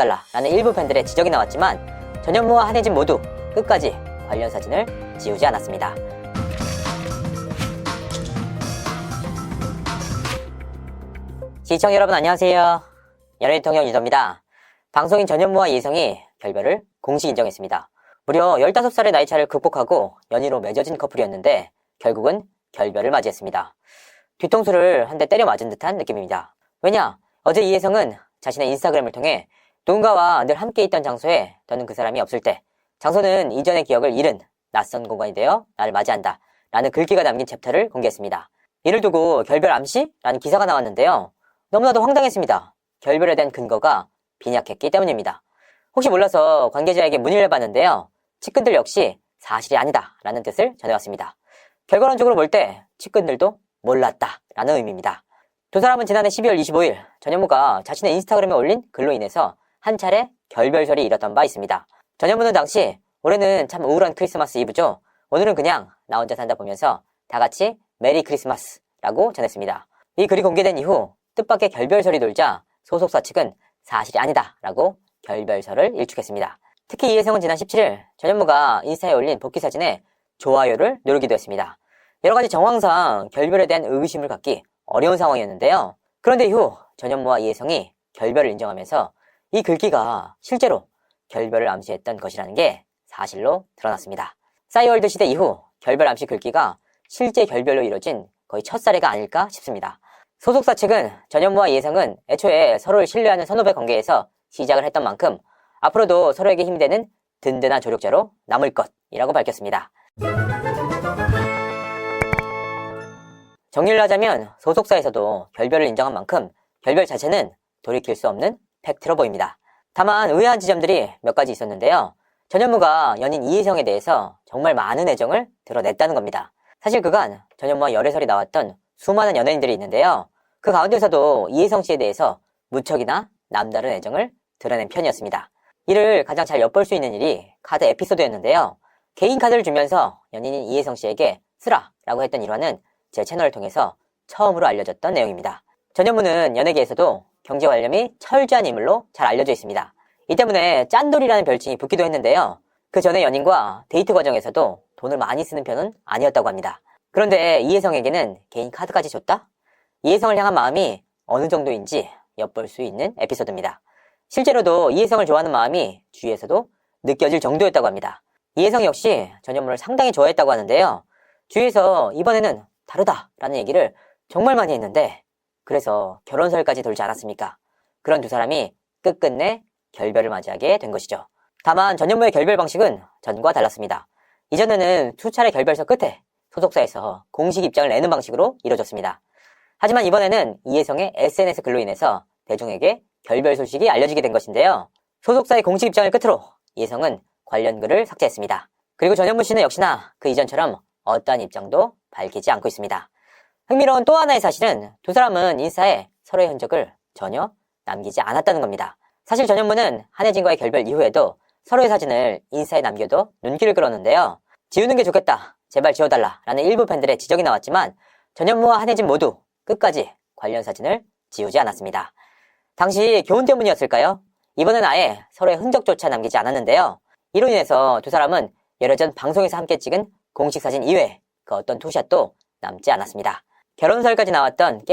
라는 일부 팬들의 지적이 나왔지만 전현무와 한혜진 모두 끝까지 관련 사진을 지우지 않았습니다. 시청자 여러분 안녕하세요. 연예인 통역 유도입니다. 방송인 전현무와 이혜성이 결별을 공식 인정했습니다. 무려 15살의 나이차를 극복하고 연인으로 맺어진 커플이었는데 결국은 결별을 맞이했습니다. 뒤통수를 한 대 때려 맞은 듯한 느낌입니다. 왜냐? 어제 이혜성은 자신의 인스타그램을 통해 누군가와 늘 함께 있던 장소에 더는 그 사람이 없을 때, 장소는 이전의 기억을 잃은 낯선 공간이 되어 나를 맞이한다 라는 글귀가 담긴 챕터를 공개했습니다. 이를 두고 결별 암시? 라는 기사가 나왔는데요. 너무나도 황당했습니다. 결별에 대한 근거가 빈약했기 때문입니다. 혹시 몰라서 관계자에게 문의를 해봤는데요. 측근들 역시 사실이 아니다 라는 뜻을 전해왔습니다. 결과론적으로 볼 때 측근들도 몰랐다 라는 의미입니다. 두 사람은 지난해 12월 25일 전현무가 자신의 인스타그램에 올린 글로 인해서 한 차례 결별설이 일었던 바 있습니다. 전현무는 당시 올해는 참 우울한 크리스마스 이브죠. 오늘은 그냥 나 혼자 산다 보면서 다 같이 메리 크리스마스 라고 전했습니다. 이 글이 공개된 이후 뜻밖의 결별설이 돌자 소속사 측은 사실이 아니다 라고 결별설을 일축했습니다. 특히 이혜성은 지난 17일 전현무가 인스타에 올린 복귀 사진에 좋아요를 누르기도 했습니다. 여러가지 정황상 결별에 대한 의구심을 갖기 어려운 상황이었는데요. 그런데 이후 전현무와 이혜성이 결별을 인정하면서 이 글귀가 실제로 결별을 암시했던 것이라는 게 사실로 드러났습니다. 싸이월드 시대 이후 결별 암시 글귀가 실제 결별로 이뤄진 거의 첫 사례가 아닐까 싶습니다. 소속사 측은 전현무와 이혜성은 애초에 서로를 신뢰하는 선후배 관계에서 시작을 했던 만큼 앞으로도 서로에게 힘이 되는 든든한 조력자로 남을 것이라고 밝혔습니다. 정리를 하자면 소속사에서도 결별을 인정한 만큼 결별 자체는 돌이킬 수 없는 팩트로 보입니다. 다만 의아한 지점들이 몇 가지 있었는데요. 전현무가 연인 이혜성에 대해서 정말 많은 애정을 드러냈다는 겁니다. 사실 그간 전현무와 열애설이 나왔던 수많은 연예인들이 있는데요. 그 가운데서도 이혜성 씨에 대해서 무척이나 남다른 애정을 드러낸 편이었습니다. 이를 가장 잘 엿볼 수 있는 일이 카드 에피소드였는데요. 개인 카드를 주면서 연인인 이혜성 씨에게 쓰라 라고 했던 일화는 제 채널을 통해서 처음으로 알려졌던 내용입니다. 전현무는 연예계에서도 경제관념이 철저한 인물로 잘 알려져 있습니다. 이 때문에 짠돌이라는 별칭이 붙기도 했는데요. 그 전에 연인과 데이트 과정에서도 돈을 많이 쓰는 편은 아니었다고 합니다. 그런데 이혜성에게는 개인 카드까지 줬다? 이혜성을 향한 마음이 어느 정도인지 엿볼 수 있는 에피소드입니다. 실제로도 이혜성을 좋아하는 마음이 주위에서도 느껴질 정도였다고 합니다. 이혜성 역시 전현무를 상당히 좋아했다고 하는데요. 주위에서 이번에는 다르다라는 얘기를 정말 많이 했는데 그래서 결혼설까지 돌지 않았습니까? 그런 두 사람이 끝끝내 결별을 맞이하게 된 것이죠. 다만 전현무의 결별 방식은 전과 달랐습니다. 이전에는 수차례 결별서 끝에 소속사에서 공식 입장을 내는 방식으로 이루어졌습니다. 하지만 이번에는 이혜성의 SNS 글로 인해서 대중에게 결별 소식이 알려지게 된 것인데요. 소속사의 공식 입장을 끝으로 이혜성은 관련 글을 삭제했습니다. 그리고 전현무 씨는 역시나 그 이전처럼 어떠한 입장도 밝히지 않고 있습니다. 흥미로운 또 하나의 사실은 두 사람은 인스타에 서로의 흔적을 전혀 남기지 않았다는 겁니다. 사실 전현무는 한혜진과의 결별 이후에도 서로의 사진을 인스타에 남겨도 눈길을 끌었는데요. 지우는 게 좋겠다, 제발 지워달라 라는 일부 팬들의 지적이 나왔지만 전현무와 한혜진 모두 끝까지 관련 사진을 지우지 않았습니다. 당시 교훈 때문이었을까요? 이번엔 아예 서로의 흔적조차 남기지 않았는데요. 이로 인해서 두 사람은 열흘 전 방송에서 함께 찍은 공식 사진 이외에 그 어떤 투샷도 남지 않았습니다. 결혼설까지 나왔던